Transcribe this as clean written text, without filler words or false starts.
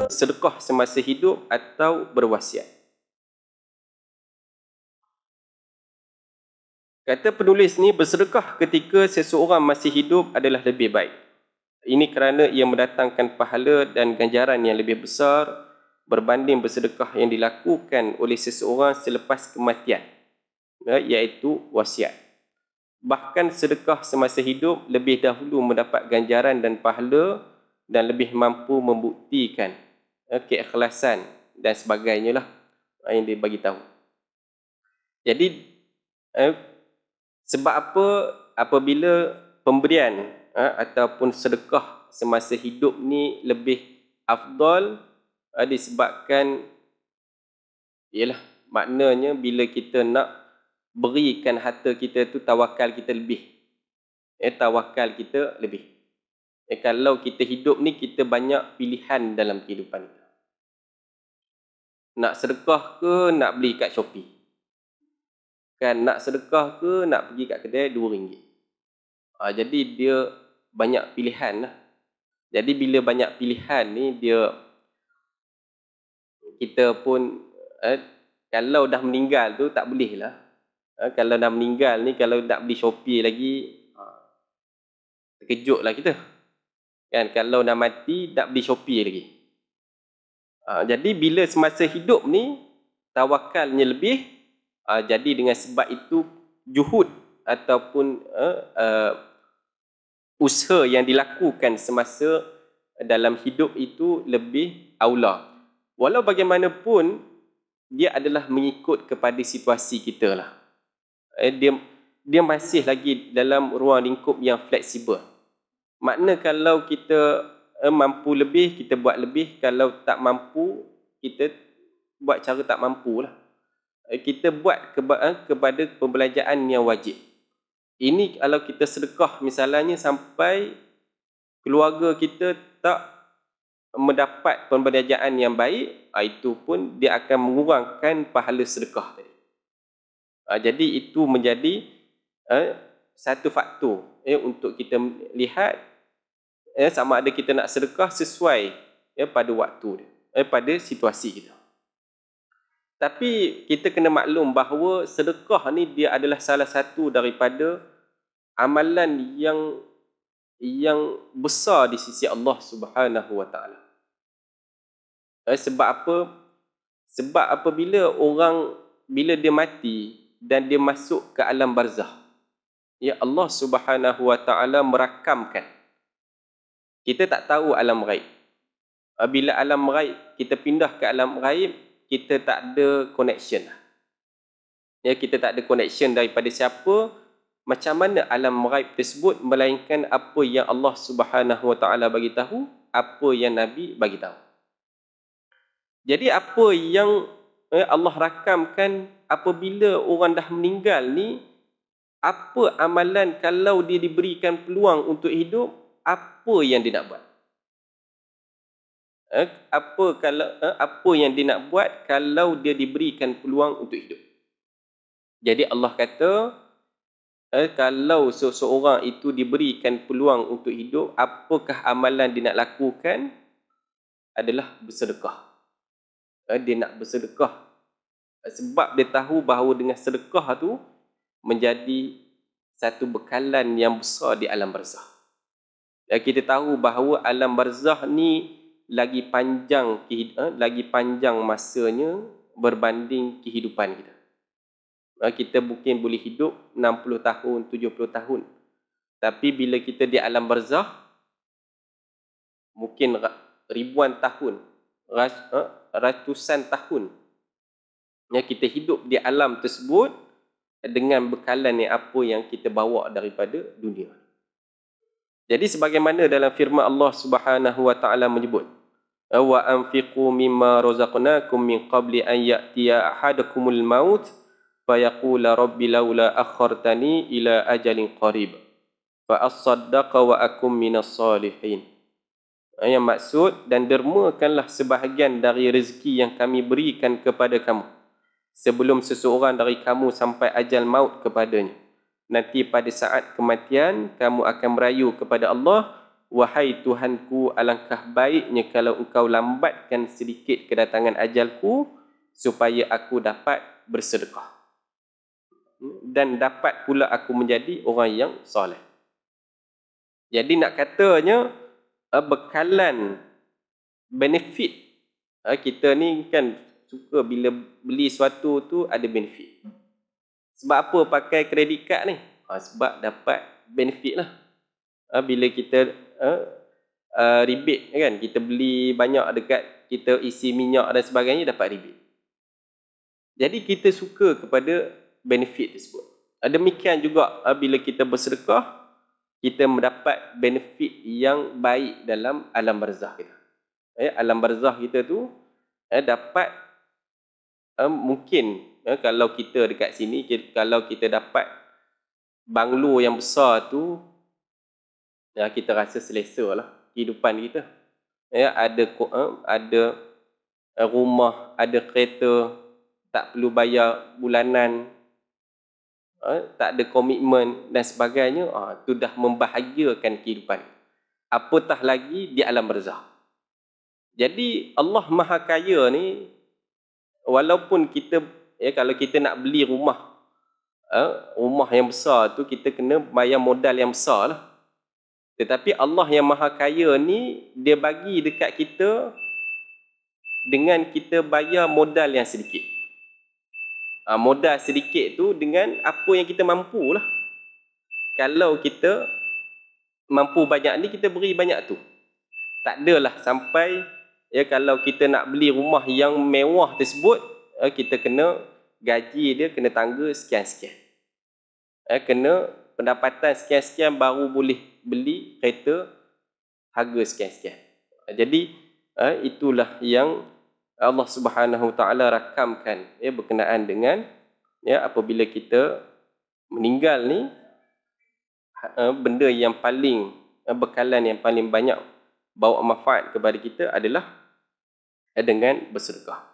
Sedekah semasa hidup atau berwasiat. Kata penulis ni, bersedekah ketika seseorang masih hidup adalah lebih baik. Ini kerana ia mendatangkan pahala dan ganjaran yang lebih besar berbanding bersedekah yang dilakukan oleh seseorang selepas kematian, iaitu wasiat. Bahkan sedekah semasa hidup lebih dahulu mendapat ganjaran dan pahala dan lebih mampu membuktikan keikhlasan dan sebagainya lah yang dia bagi tahu. Jadi sebab apa apabila pemberian ataupun sedekah semasa hidup ni lebih afdal, disebabkan ialah maknanya bila kita nak berikan harta kita tu, tawakal kita lebih. Tawakal kita lebih. Kalau kita hidup ni, kita banyak pilihan dalam kehidupan kita. Nak sedekah ke nak beli kat Shopee? Kan, nak sedekah ke nak pergi kat kedai RM2? Jadi dia banyak pilihan lah. Jadi bila banyak pilihan ni, kita pun kalau dah meninggal tu tak boleh lah. Kalau dah meninggal ni, kalau nak beli Shopee lagi, terkejut lah kita. Kan, kalau dah mati nak beli Shopee lagi. Jadi bila semasa hidup ni tawakalnya lebih, jadi dengan sebab itu juhud ataupun usaha yang dilakukan semasa dalam hidup itu lebih aula. Walau bagaimanapun, dia adalah mengikut kepada situasi kita lah. Dia masih lagi dalam ruang lingkup yang fleksibel. Makna kalau kita mampu lebih, kita buat lebih. Kalau tak mampu, kita buat cara tak mampu lah. Kita buat kepada pembelanjaan yang wajib. Ini kalau kita sedekah misalnya sampai keluarga kita tak mendapat pembelanjaan yang baik, itu pun dia akan mengurangkan pahala sedekah tadi. Jadi itu menjadi satu faktor untuk kita lihat sama ada kita nak sedekah sesuai pada waktu dia, pada situasi kita. Tapi kita kena maklum bahawa sedekah ni dia adalah salah satu daripada amalan yang besar di sisi Allah Subhanahu Wa Taala. Sebab apa? Sebab apabila orang, bila dia mati dan dia masuk ke alam barzah, Allah Subhanahu Wa Taala merakamkan. Kita tak tahu alam ghaib. Bila alam ghaib, kita pindah ke alam ghaib, kita tak ada connection. Kita tak ada connection daripada siapa, macam mana alam ghaib tersebut, melainkan apa yang Allah Subhanahu Wa Taala bagi tahu, apa yang Nabi bagi tahu. Jadi apa yang Allah rakamkan apabila orang dah meninggal ni, apa amalan kalau dia diberikan peluang untuk hidup, apa yang dia nak buat? Apa yang dia nak buat kalau dia diberikan peluang untuk hidup? Jadi Allah kata, kalau seseorang itu diberikan peluang untuk hidup, apakah amalan dia nak lakukan? Adalah bersedekah. Dia nak bersedekah sebab dia tahu bahawa dengan sedekah tu menjadi satu bekalan yang besar di alam barzah. Kita tahu bahawa alam barzah ni lagi panjang masanya berbanding kehidupan kita. Kita mungkin boleh hidup 60 tahun, 70 tahun. Tapi bila kita di alam barzah, mungkin ribuan tahun, ratusan tahun kita hidup di alam tersebut dengan bekalan apa yang kita bawa daripada dunia. Jadi sebagaimana dalam firman Allah Subhanahu Wa Taala menyebut, wa anfiqu mimma razaqnakum min qabli an ya'tiya ahadakumul maut fayaqula rabbi laula akhartani ila ajalin qarib fa asaddaqa wa akum minas salihin. Yang maksud, dan dermakanlah sebahagian dari rezeki yang kami berikan kepada kamu sebelum seseorang dari kamu sampai ajal maut kepadanya. nanti pada saat kematian kamu akan merayu kepada Allah, wahai Tuhanku, alangkah baiknya kalau engkau lambatkan sedikit kedatangan ajalku supaya aku dapat bersedekah dan dapat pula aku menjadi orang yang soleh. Jadi nak katanya bekalan benefit, kita ni kan suka bila beli sesuatu tu ada benefit. Sebab apa pakai kredit kad ni? Sebab dapat benefit lah. Bila kita rebate kan, kita beli banyak dekat, kita isi minyak dan sebagainya, dapat rebate. Jadi kita suka kepada benefit tersebut. Demikian juga bila kita bersedekah, kita mendapat benefit yang baik dalam alam barzakh kita. Alam barzakh kita tu dapat mungkin kalau kita dekat sini, kalau kita dapat banglo yang besar tu, kita rasa selesa lah kehidupan kita. Ada rumah, ada kereta, tak perlu bayar bulanan, tak ada komitmen dan sebagainya. Itu dah membahagiakan kehidupan. Apatah lagi di alam barzakh. Jadi Allah Maha Kaya ni, walaupun kita kalau kita nak beli rumah, rumah yang besar tu kita kena bayar modal yang besar lah. Tetapi Allah yang Maha Kaya ni, dia bagi dekat kita dengan kita bayar modal yang sedikit. Modal sedikit tu dengan apa yang kita mampu lah. Kalau kita mampu banyak ni, kita beri banyak tu. Tak adalah sampai kalau kita nak beli rumah yang mewah tersebut, kita kena gaji dia kena tangga sekian-sekian. Kena pendapatan sekian-sekian baru boleh beli kereta harga sekian-sekian. Jadi itulah yang Allah Subhanahu Wa Taala rakamkan berkenaan dengan apabila kita meninggal ni, benda yang paling bekalan yang paling banyak bawa manfaat kepada kita adalah dengan bersedekah.